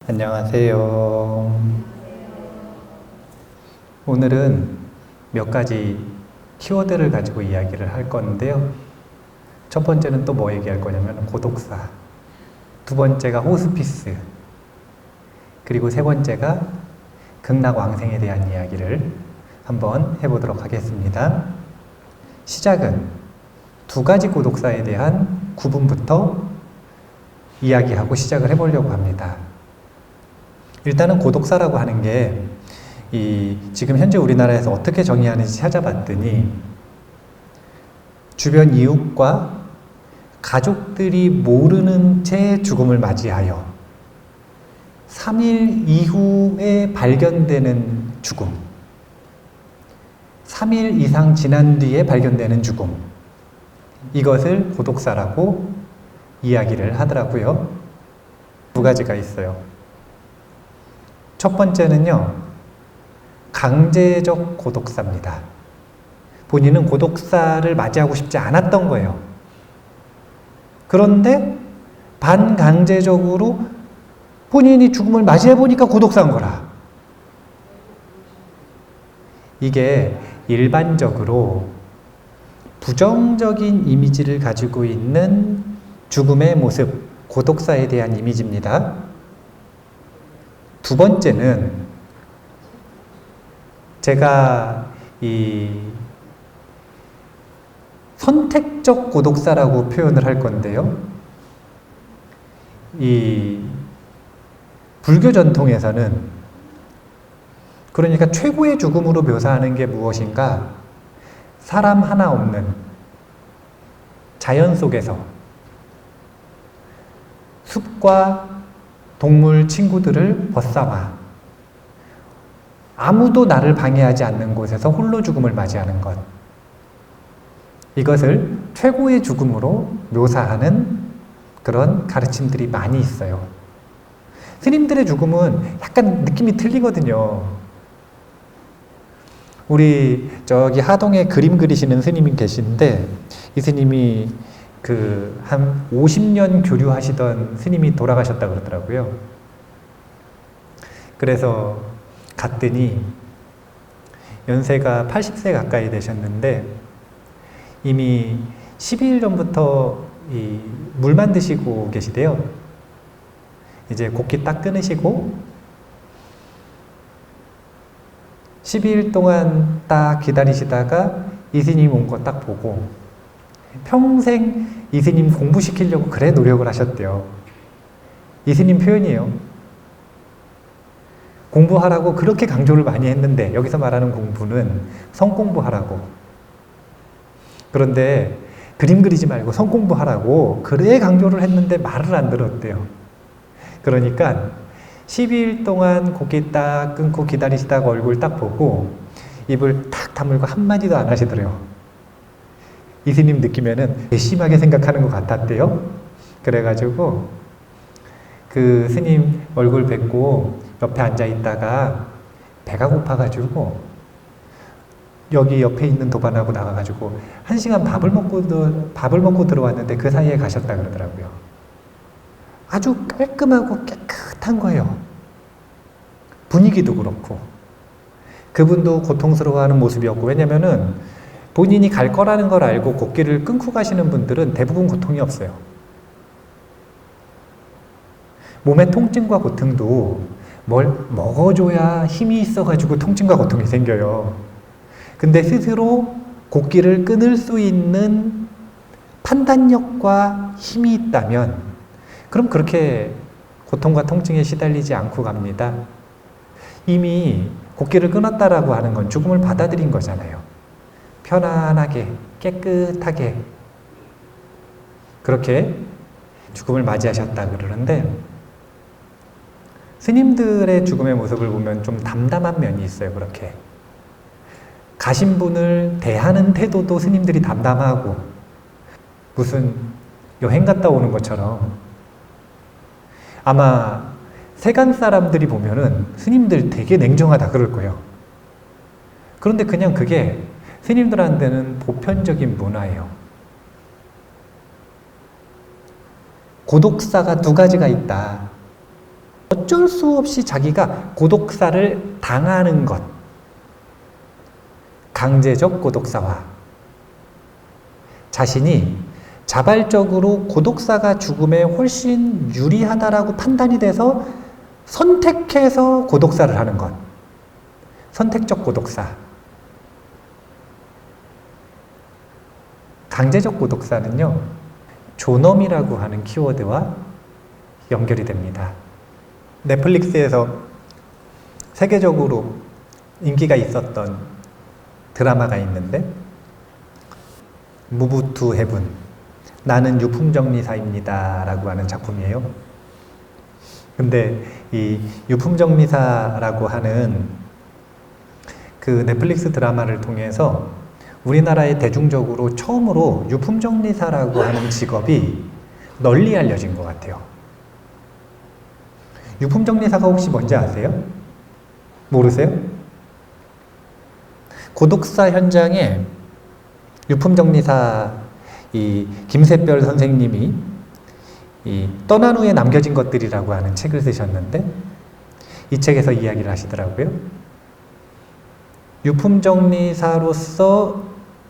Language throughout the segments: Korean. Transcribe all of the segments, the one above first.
안녕하세요. 오늘은 몇 가지 키워드를 가지고 이야기를 할 건데요. 첫 번째는 또 뭐 얘기할 거냐면 고독사, 두 번째가 호스피스, 그리고 세 번째가 극락왕생에 대한 이야기를 한번 해보도록 하겠습니다. 시작은 두 가지 고독사에 대한 구분부터 이야기하고 시작을 해보려고 합니다. 일단은 고독사라고 하는 게 지금 현재 우리나라에서 어떻게 정의하는지 찾아봤더니 주변 이웃과 가족들이 모르는 채 죽음을 맞이하여 3일 이후에 발견되는 죽음, 3일 이상 지난 뒤에 발견되는 죽음, 이것을 고독사라고 이야기를 하더라고요. 두 가지가 있어요. 첫 번째는요, 강제적 고독사입니다. 본인은 고독사를 맞이하고 싶지 않았던 거예요. 그런데 반강제적으로 본인이 죽음을 맞이해보니까 고독사인 거라. 이게 일반적으로 부정적인 이미지를 가지고 있는 죽음의 모습, 고독사에 대한 이미지입니다. 두 번째는 제가 선택적 고독사라고 표현을 할 건데요. 불교 전통에서는 그러니까 최고의 죽음으로 묘사하는 게 무엇인가? 사람 하나 없는 자연 속에서 숲과 동물 친구들을 벗삼아 아무도 나를 방해하지 않는 곳에서 홀로 죽음을 맞이하는 것, 이것을 최고의 죽음으로 묘사하는 그런 가르침들이 많이 있어요. 스님들의 죽음은 약간 느낌이 틀리거든요. 우리 저기 하동에 그림 그리시는 스님이 계신데, 이 스님이 한 50년 교류하시던 스님이 돌아가셨다 그러더라고요. 그래서 갔더니 연세가 80세 가까이 되셨는데 이미 12일 전부터 물만 드시고 계시대요. 이제 곡기 딱 끊으시고 12일 동안 딱 기다리시다가 이 스님 온 거 딱 보고 평생 이 스님 공부시키려고 그래 노력을 하셨대요. 이 스님 표현이에요. 공부하라고 그렇게 강조를 많이 했는데, 여기서 말하는 공부는 성공부하라고. 그런데 그림 그리지 말고 성공부하라고 그래 강조를 했는데 말을 안 들었대요. 그러니까 12일 동안 고개 딱 끊고 기다리시다가 얼굴 딱 보고 입을 탁 다물고 한마디도 안 하시더래요. 이 스님 느끼면은 괘씸하게 생각하는 것 같았대요. 그래가지고 그 스님 얼굴 뵙고 옆에 앉아 있다가 배가 고파가지고 여기 옆에 있는 도반하고 나가가지고 1시간 밥을 먹고 들어왔는데 그 사이에 가셨다 그러더라고요. 아주 깔끔하고 깨끗한 거예요. 분위기도 그렇고. 그분도 고통스러워하는 모습이었고, 왜냐면은 본인이 갈 거라는 걸 알고 곡기를 끊고 가시는 분들은 대부분 고통이 없어요. 몸의 통증과 고통도 뭘 먹어줘야 힘이 있어가지고 통증과 고통이 생겨요. 근데 스스로 곡기를 끊을 수 있는 판단력과 힘이 있다면 그럼 그렇게 고통과 통증에 시달리지 않고 갑니다. 이미 곡기를 끊었다라고 하는 건 죽음을 받아들인 거잖아요. 편안하게, 깨끗하게 그렇게 죽음을 맞이하셨다 그러는데, 스님들의 죽음의 모습을 보면 좀 담담한 면이 있어요. 그렇게 가신 분을 대하는 태도도 스님들이 담담하고, 무슨 여행 갔다 오는 것처럼. 아마 세간 사람들이 보면은 스님들 되게 냉정하다 그럴 거예요. 그런데 그냥 그게 스님들한테는 보편적인 문화예요. 고독사가 두 가지가 있다. 어쩔 수 없이 자기가 고독사를 당하는 것, 강제적 고독사와 자신이 자발적으로 고독사가 죽음에 훨씬 유리하다라고 판단이 돼서 선택해서 고독사를 하는 것, 선택적 고독사. 강제적 고독사는요, 존엄이라고 하는 키워드와 연결이 됩니다. 넷플릭스에서 세계적으로 인기가 있었던 드라마가 있는데, 무브 투 헤븐, 나는 유품정리사입니다 라고 하는 작품이에요. 근데 이 유품정리사라고 하는 그 넷플릭스 드라마를 통해서 우리나라에 대중적으로 처음으로 유품정리사라고 하는 직업이 널리 알려진 것 같아요. 유품정리사가 혹시 뭔지 아세요? 모르세요? 고독사 현장에 유품정리사 이 김세별 선생님이 이 떠난 후에 남겨진 것들이라고 하는 책을 쓰셨는데, 이 책에서 이야기를 하시더라고요. 유품정리사로서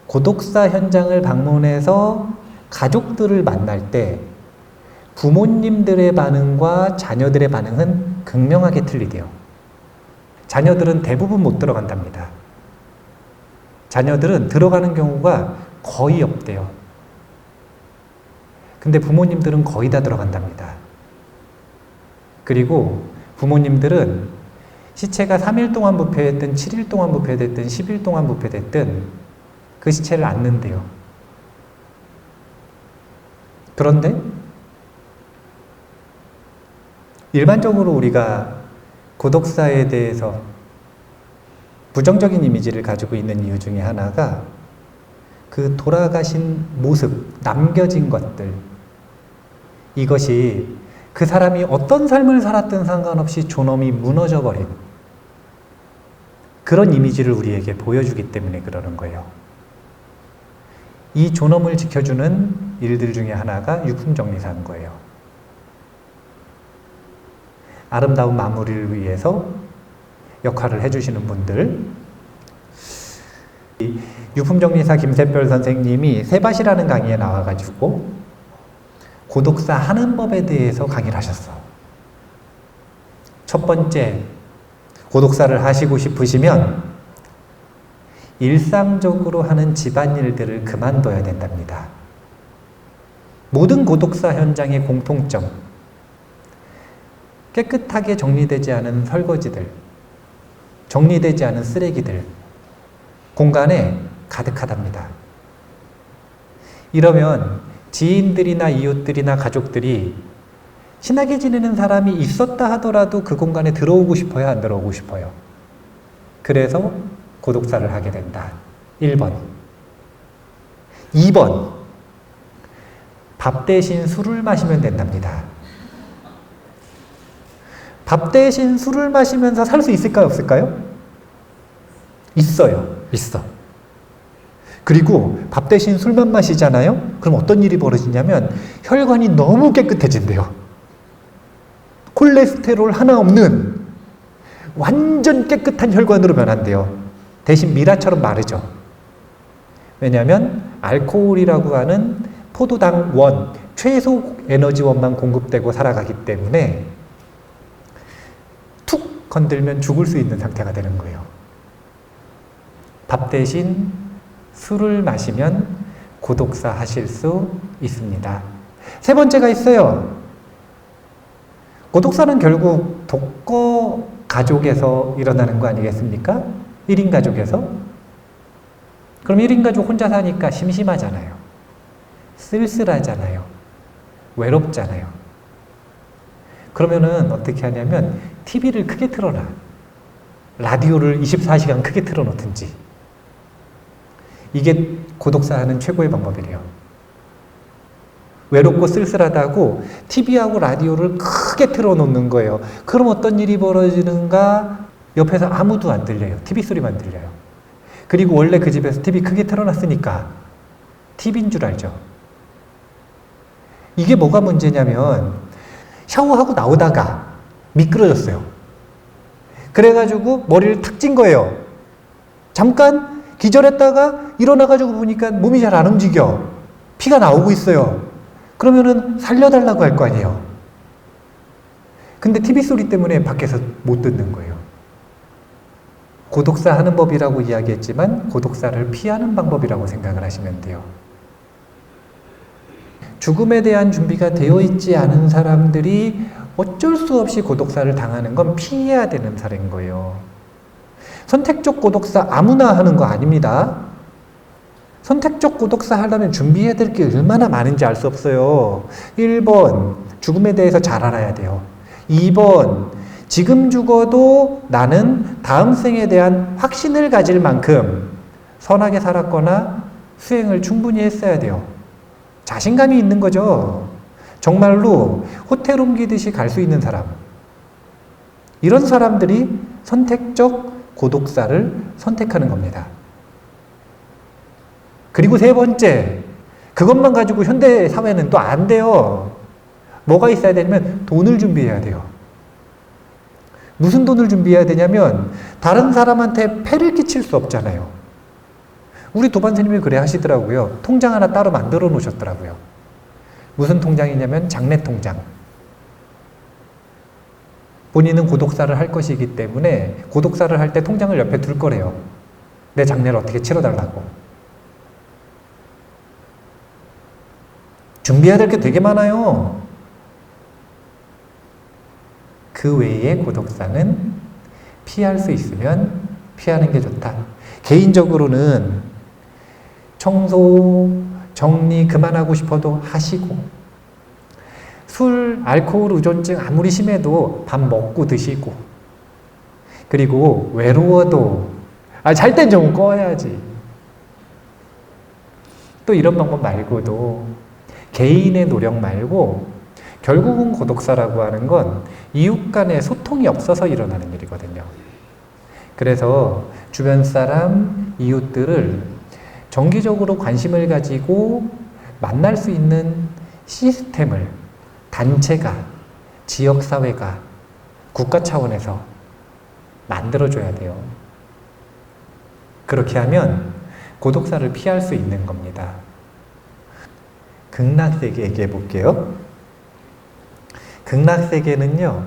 고독사 현장을 방문해서 가족들을 만날 때 부모님들의 반응과 자녀들의 반응은 극명하게 틀리대요. 자녀들은 대부분 못 들어간답니다. 자녀들은 들어가는 경우가 거의 없대요. 근데 부모님들은 거의 다 들어간답니다. 그리고 부모님들은 시체가 3일 동안 부패됐든 7일 동안 부패됐든 10일 동안 부패됐든 그 시체를 안는데요. 그런데 일반적으로 우리가 고독사에 대해서 부정적인 이미지를 가지고 있는 이유 중에 하나가 그 돌아가신 모습, 남겨진 것들, 이것이 그 사람이 어떤 삶을 살았든 상관없이 존엄이 무너져버린 그런 이미지를 우리에게 보여주기 때문에 그러는 거예요. 이 존엄을 지켜주는 일들 중에 하나가 유품정리사인 거예요. 아름다운 마무리를 위해서 역할을 해주시는 분들, 유품정리사 김세별 선생님이 세밭이라는 강의에 나와가지고 고독사 하는 법에 대해서 강의를 하셨어. 첫 번째, 고독사를 하시고 싶으시면 일상적으로 하는 집안일들을 그만둬야 된답니다. 모든 고독사 현장의 공통점, 깨끗하게 정리되지 않은 설거지들, 정리되지 않은 쓰레기들, 공간에 가득하답니다. 이러면 지인들이나 이웃들이나 가족들이 친하게 지내는 사람이 있었다 하더라도 그 공간에 들어오고 싶어요, 안 들어오고 싶어요? 그래서 고독사를 하게 된다. 1번. 2번. 밥 대신 술을 마시면 된답니다. 밥 대신 술을 마시면서 살 수 있을까요, 없을까요? 있어요. 있어. 그리고 밥 대신 술만 마시잖아요? 그럼 어떤 일이 벌어지냐면 혈관이 너무 깨끗해진대요. 콜레스테롤 하나 없는 완전 깨끗한 혈관으로 변한대요. 대신 미라처럼 마르죠. 왜냐하면 알코올이라고 하는 포도당 원, 최소 에너지원만 공급되고 살아가기 때문에 툭 건들면 죽을 수 있는 상태가 되는 거예요. 밥 대신 술을 마시면 고독사 하실 수 있습니다. 세 번째가 있어요. 고독사는 결국 독거 가족에서 일어나는 거 아니겠습니까? 1인 가족에서. 그럼 1인 가족 혼자 사니까 심심하잖아요. 쓸쓸하잖아요. 외롭잖아요. 그러면은 어떻게 하냐면 TV를 크게 틀어놔. 라디오를 24시간 크게 틀어놓든지. 이게 고독사하는 최고의 방법이래요. 외롭고 쓸쓸하다고 TV하고 라디오를 크게 틀어놓는 거예요. 그럼 어떤 일이 벌어지는가? 옆에서 아무도 안 들려요. TV 소리만 들려요. 그리고 원래 그 집에서 TV 크게 틀어놨으니까 TV인 줄 알죠. 이게 뭐가 문제냐면 샤워하고 나오다가 미끄러졌어요. 그래가지고 머리를 탁 찐 거예요. 잠깐 기절했다가 일어나가지고 보니까 몸이 잘 안 움직여. 피가 나오고 있어요. 그러면은 살려달라고 할 거 아니에요. 근데 TV 소리 때문에 밖에서 못 듣는 거예요. 고독사 하는 법이라고 이야기했지만 고독사를 피하는 방법이라고 생각을 하시면 돼요. 죽음에 대한 준비가 되어 있지 않은 사람들이 어쩔 수 없이 고독사를 당하는 건 피해야 되는 사례인 거예요. 선택적 고독사 아무나 하는 거 아닙니다. 선택적 고독사 하려면 준비해야 될 게 얼마나 많은지 알 수 없어요. 1번, 죽음에 대해서 잘 알아야 돼요. 2번, 지금 죽어도 나는 다음 생에 대한 확신을 가질 만큼 선하게 살았거나 수행을 충분히 했어야 돼요. 자신감이 있는 거죠. 정말로 호텔 옮기듯이 갈 수 있는 사람. 이런 사람들이 선택적 고독사를 선택하는 겁니다. 그리고 세 번째, 그것만 가지고 현대 사회는 또 안 돼요. 뭐가 있어야 되냐면 돈을 준비해야 돼요. 무슨 돈을 준비해야 되냐면 다른 사람한테 폐를 끼칠 수 없잖아요. 우리 도반스님이 그래 하시더라고요. 통장 하나 따로 만들어 놓으셨더라고요. 무슨 통장이냐면 장례 통장. 본인은 고독사를 할 것이기 때문에 고독사를 할 때 통장을 옆에 둘 거래요. 내 장례를 어떻게 치러달라고. 준비해야 될 게 되게 많아요. 그 외에 고독사는 피할 수 있으면 피하는 게 좋다. 개인적으로는 청소, 정리 그만하고 싶어도 하시고, 술, 알코올 의존증 아무리 심해도 밥 먹고 드시고, 그리고 외로워도 잘 땐 좀 꺼야지. 또 이런 방법 말고도 개인의 노력 말고 결국은 고독사라고 하는 건 이웃 간의 소통이 없어서 일어나는 일이거든요. 그래서 주변 사람, 이웃들을 정기적으로 관심을 가지고 만날 수 있는 시스템을 단체가, 지역사회가, 국가 차원에서 만들어줘야 돼요. 그렇게 하면 고독사를 피할 수 있는 겁니다. 극락세계 얘기해 볼게요. 극락세계는요,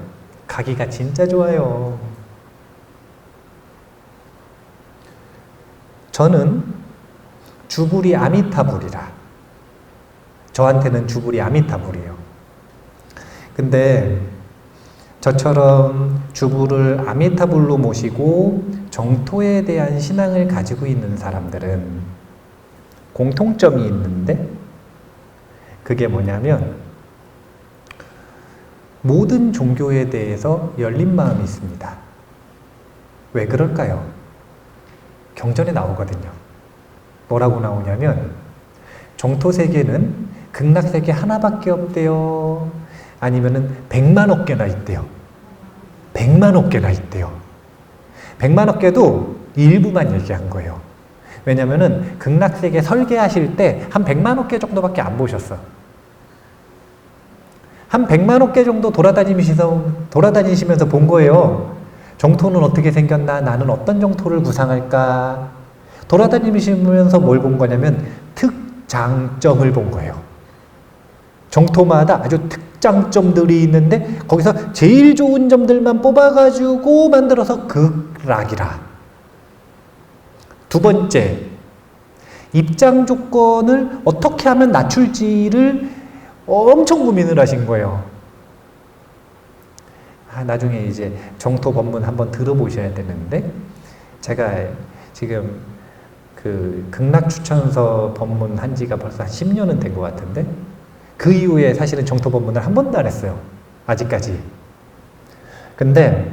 가기가 진짜 좋아요. 저는 주불이 아미타불이라. 저한테는 주불이 아미타불이에요. 근데 저처럼 주불을 아미타불로 모시고 정토에 대한 신앙을 가지고 있는 사람들은 공통점이 있는데, 그게 뭐냐면 모든 종교에 대해서 열린 마음이 있습니다. 왜 그럴까요? 경전에 나오거든요. 뭐라고 나오냐면 정토세계는 극락세계 하나밖에 없대요. 아니면은 100만억 개나 있대요. 100만억 개나 있대요. 100만억 개도 일부만 얘기한 거예요. 왜냐면은 극락세계 설계하실 때 한 100만억 개 정도밖에 안 보셨어. 한 100만억 개 정도 돌아다니시면서 본 거예요. 정토는 어떻게 생겼나? 나는 어떤 정토를 구상할까? 돌아다니시면서 뭘 본 거냐면 특장점을 본 거예요. 정토마다 아주 특장점들이 있는데 거기서 제일 좋은 점들만 뽑아가지고 만들어서 극락이라. 두 번째, 입장 조건을 어떻게 하면 낮출지를 엄청 고민을 하신 거예요. 나중에 이제 정토 법문 한번 들어보셔야 되는데, 제가 지금 그 극락 추천서 법문 한 지가 벌써 한 10년은 된 것 같은데, 그 이후에 사실은 정토 법문을 한 번도 안 했어요. 아직까지. 근데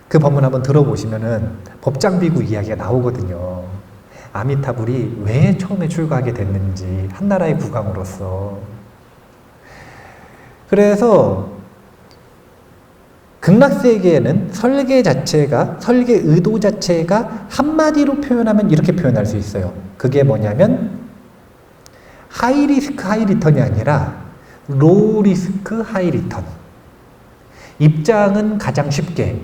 그 법문 한번 들어보시면은 법장비구 이야기가 나오거든요. 아미타불이 왜 처음에 출가하게 됐는지, 한나라의 국왕으로서. 그래서 극락세계에는 설계 의도 자체가 한마디로 표현하면 이렇게 표현할 수 있어요. 그게 뭐냐면 하이리스크 하이리턴이 아니라 로우리스크 하이리턴. 입장은 가장 쉽게,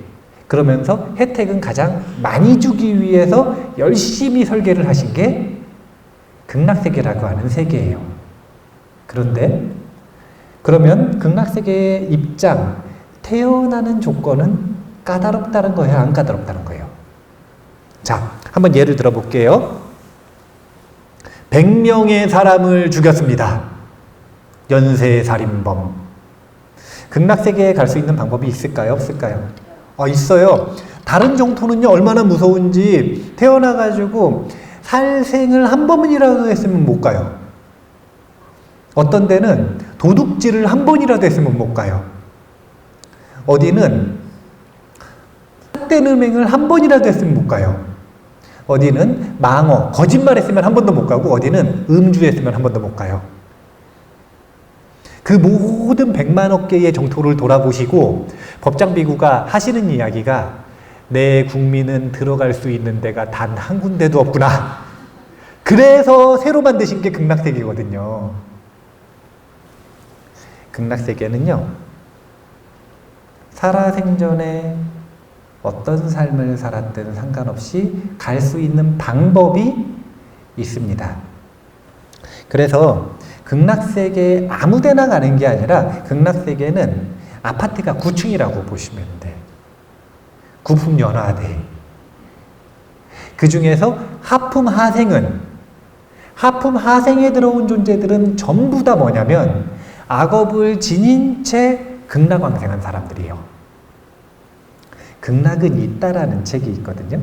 그러면서 혜택은 가장 많이 주기 위해서 열심히 설계를 하신 게 극락세계라고 하는 세계예요. 그런데 그러면 극락세계의 입장, 태어나는 조건은 까다롭다는 거예요? 안 까다롭다는 거예요? 자, 한번 예를 들어 볼게요. 100명의 사람을 죽였습니다. 연쇄살인범. 극락세계에 갈 수 있는 방법이 있을까요? 없을까요? 있어요. 다른 정토는요, 얼마나 무서운지 태어나가지고 살생을 한 번이라도 했으면 못 가요. 어떤 데는 도둑질을 한 번이라도 했으면 못 가요. 어디는 삿대음행을 한 번이라도 했으면 못 가요. 어디는 망어, 거짓말 했으면 한 번도 못 가고, 어디는 음주했으면 한 번도 못 가요. 그 모든 100만억 개의 정토를 돌아보시고 법장비구가 하시는 이야기가 내 국민은 들어갈 수 있는 데가 단 한 군데도 없구나. 그래서 새로 만드신 게 극락세계거든요. 극락세계는요, 살아생전에 어떤 삶을 살았든 상관없이 갈 수 있는 방법이 있습니다. 그래서 극락세계 아무 데나 가는 게 아니라 극락세계는 아파트가 9층이라고 보시면 돼. 구품연화대. 그 중에서 하품하생은, 하품하생에 들어온 존재들은 전부 다 뭐냐면 악업을 지닌 채 극락왕생한 사람들이에요. 극락은 있다라는 책이 있거든요.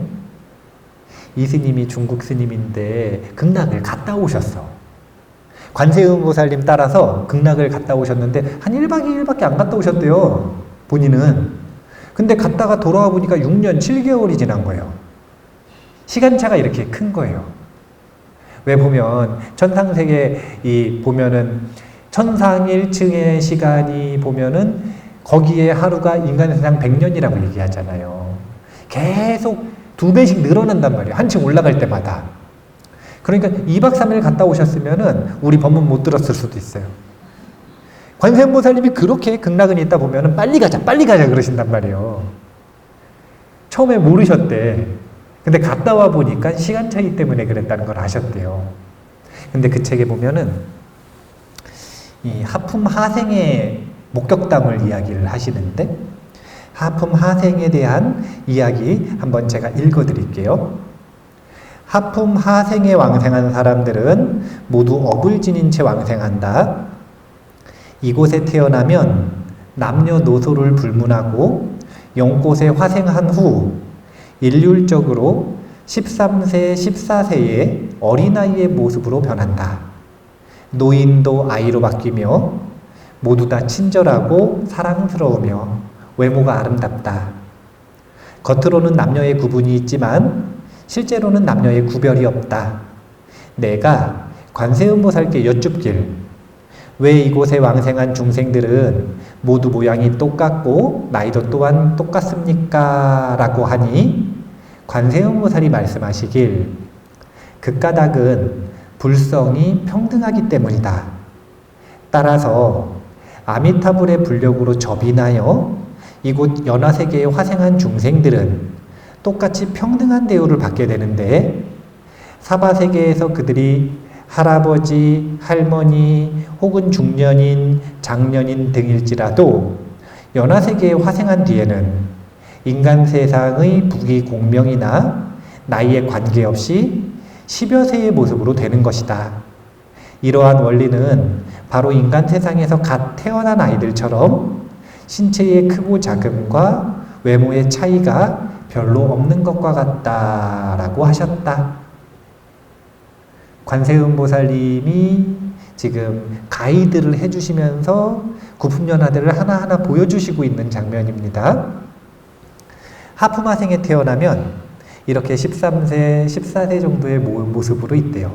이 스님이 중국 스님인데 극락을 갔다 오셨어. 관세음보살님 따라서 극락을 갔다 오셨는데 한 1박 2일밖에 안 갔다 오셨대요. 본인은. 근데 갔다가 돌아와 보니까 6년 7개월이 지난 거예요. 시간차가 이렇게 큰 거예요. 왜 보면 천상세계 보면은 천상 1층의 시간이 보면은 거기에 하루가 인간 세상 100년이라고 얘기하잖아요. 계속 2배씩 늘어난단 말이에요. 한층 올라갈 때마다. 그러니까 2박 3일 갔다 오셨으면은 우리 법문 못 들었을 수도 있어요. 관세음보살님이 그렇게 극락은 있다 보면은 빨리 가자 그러신단 말이에요. 처음에 모르셨대. 근데 갔다 와 보니까 시간 차이 때문에 그랬다는 걸 아셨대요. 근데 그 책에 보면은 이 하품하생의 목격담을 이야기를 하시는데, 하품하생에 대한 이야기 한번 제가 읽어드릴게요. 하품하생에 왕생한 사람들은 모두 업을 지닌 채 왕생한다. 이곳에 태어나면 남녀노소를 불문하고 영꽃에 화생한 후 일률적으로 13세, 14세의 어린아이의 모습으로 변한다. 노인도 아이로 바뀌며 모두 다 친절하고 사랑스러우며 외모가 아름답다. 겉으로는 남녀의 구분이 있지만 실제로는 남녀의 구별이 없다. 내가 관세음보살께 여쭙길, 왜 이곳에 왕생한 중생들은 모두 모양이 똑같고 나이도 또한 똑같습니까? 라고 하니 관세음보살이 말씀하시길, 그 까닭은 불성이 평등하기 때문이다. 따라서 아미타불의 불력으로 접인하여 이곳 연화세계에 화생한 중생들은 똑같이 평등한 대우를 받게 되는데, 사바세계에서 그들이 할아버지, 할머니, 혹은 중년인, 장년인 등일지라도 연화세계에 화생한 뒤에는 인간 세상의 부귀공명이나 나이에 관계없이 10여 세의 모습으로 되는 것이다. 이러한 원리는 바로 인간 세상에서 갓 태어난 아이들처럼 신체의 크고 작음과 외모의 차이가 별로 없는 것과 같다라고 하셨다. 관세음보살님이 지금 가이드를 해주시면서 구품연화들을 하나하나 보여주시고 있는 장면입니다. 하품하생에 태어나면 이렇게 13세, 14세 정도의 모습으로 있대요.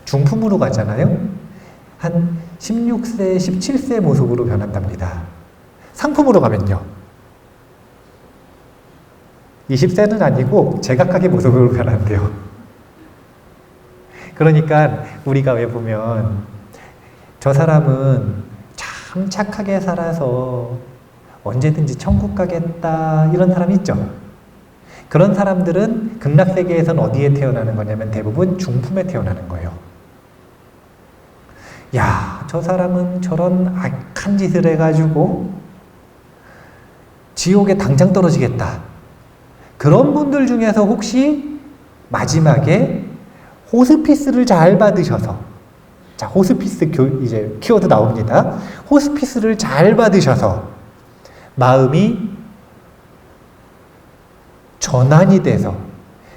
중품으로 가잖아요. 한 16세, 17세 모습으로 변한답니다. 상품으로 가면요, 20세는 아니고 제각각의 모습으로 변한대요. 그러니까 우리가 왜 보면 저 사람은 참 착하게 살아서 언제든지 천국 가겠다 이런 사람 있죠. 그런 사람들은 극락세계에선 어디에 태어나는 거냐면 대부분 중품에 태어나는 거예요. 야, 저 사람은 저런 악한 짓을 해가지고 지옥에 당장 떨어지겠다. 그런 분들 중에서 혹시 마지막에 호스피스를 잘 받으셔서, 자, 호스피스 이제 키워드 나옵니다. 호스피스를 잘 받으셔서 마음이 전환이 돼서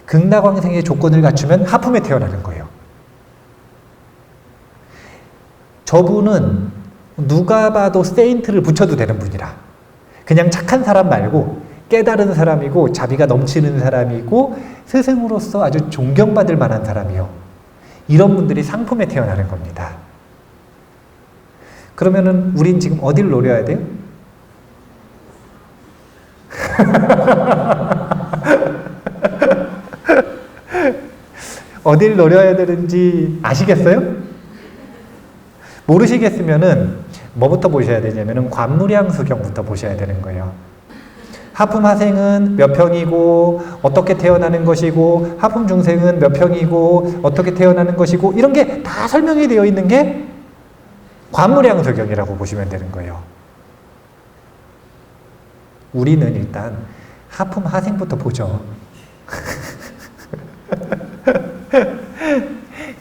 극락왕생의 조건을 갖추면 하품에 태어나는 거예요. 저분은 누가 봐도 세인트를 붙여도 되는 분이라, 그냥 착한 사람 말고 깨달은 사람이고 자비가 넘치는 사람이고 스승으로서 아주 존경받을 만한 사람이요. 이런 분들이 상품에 태어나는 겁니다. 그러면은 우린 지금 어딜 노려야 돼요? 어딜 노려야 되는지 아시겠어요? 모르시겠으면은 뭐부터 보셔야 되냐면은 관무량수경부터 보셔야 되는 거예요. 하품하생은 몇 평이고 어떻게 태어나는 것이고 하품 중생은 몇 평이고 어떻게 태어나는 것이고 이런 게 다 설명이 되어 있는 게 관무량수경이라고 보시면 되는 거예요. 우리는 일단 하품하생부터 보죠.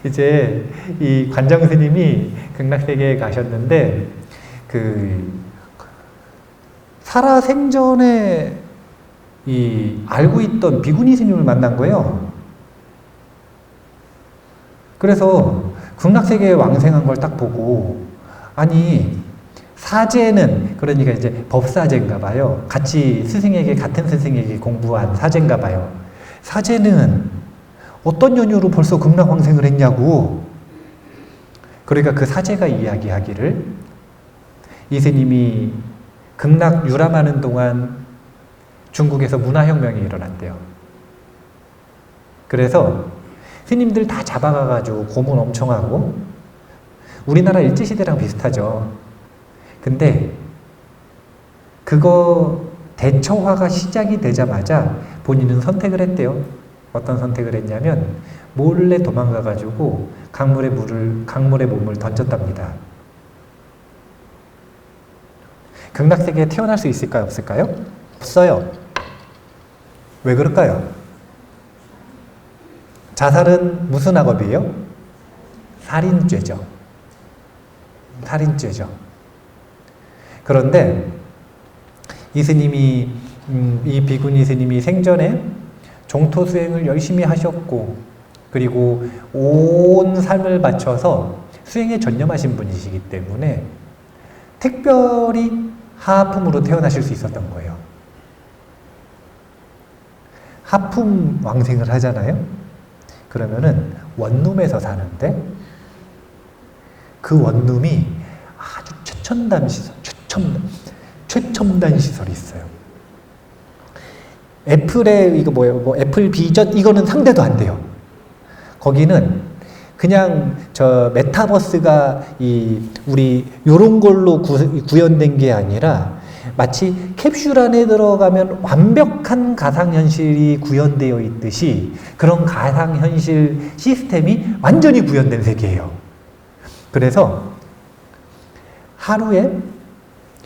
이제 이 관장 스님이 극락세계에 가셨는데 살아생전에 이 알고 있던 비구니 스님을 만난 거예요. 그래서 극락세계에 왕생한 걸 딱 보고, 아니 사제는 그러니까 이제 법사제인가 봐요. 같은 스승에게 공부한 사제인가 봐요. 사제는 어떤 연유로 벌써 극락왕생을 했냐고. 그러니까 그 사제가 이야기하기를, 이 스님이 극락 유람하는 동안 중국에서 문화혁명이 일어났대요. 그래서 스님들 다 잡아가가지고 고문 엄청 하고, 우리나라 일제시대랑 비슷하죠. 근데 그거 대처화가 시작이 되자마자 본인은 선택을 했대요. 어떤 선택을 했냐면 몰래 도망가가지고 강물에 몸을 던졌답니다. 극락세계에 태어날 수 있을까요? 없을까요? 없어요. 왜 그럴까요? 자살은 무슨 악업이에요? 살인죄죠. 살인죄죠. 그런데 이 스님이 이 비구니 스님이 생전에 종토 수행을 열심히 하셨고, 그리고 온 삶을 바쳐서 수행에 전념하신 분이시기 때문에 특별히 하품으로 태어나실 수 있었던 거예요. 하품 왕생을 하잖아요. 그러면은 원룸에서 사는데 그 원룸이 아주 최첨단 시설이 있어요. 애플의 이거 뭐예요? 애플 비전 이거는 상대도 안 돼요. 거기는 그냥 저 메타버스가 우리 요런 걸로 구현된 게 아니라 마치 캡슐 안에 들어가면 완벽한 가상현실이 구현되어 있듯이 그런 가상현실 시스템이 완전히 구현된 세계예요. 그래서 하루에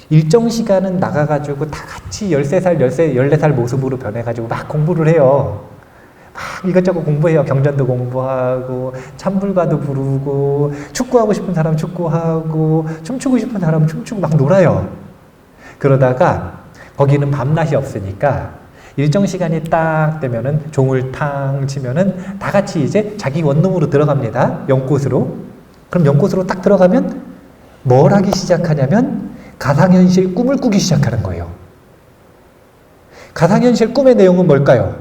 일정 시간은 나가가지고 다 같이 13살, 14살 모습으로 변해가지고 막 공부를 해요. 막 이것저것 공부해요. 경전도 공부하고, 참불가도 부르고, 축구하고 싶은 사람 축구하고, 춤추고 싶은 사람 춤추고 막 놀아요. 그러다가 거기는 밤낮이 없으니까 일정 시간이 딱 되면은 종을 탕 치면은 다 같이 이제 자기 원룸으로 들어갑니다. 연꽃으로. 그럼 연꽃으로 딱 들어가면 뭘 하기 시작하냐면 가상현실 꿈을 꾸기 시작하는 거예요. 가상현실 꿈의 내용은 뭘까요?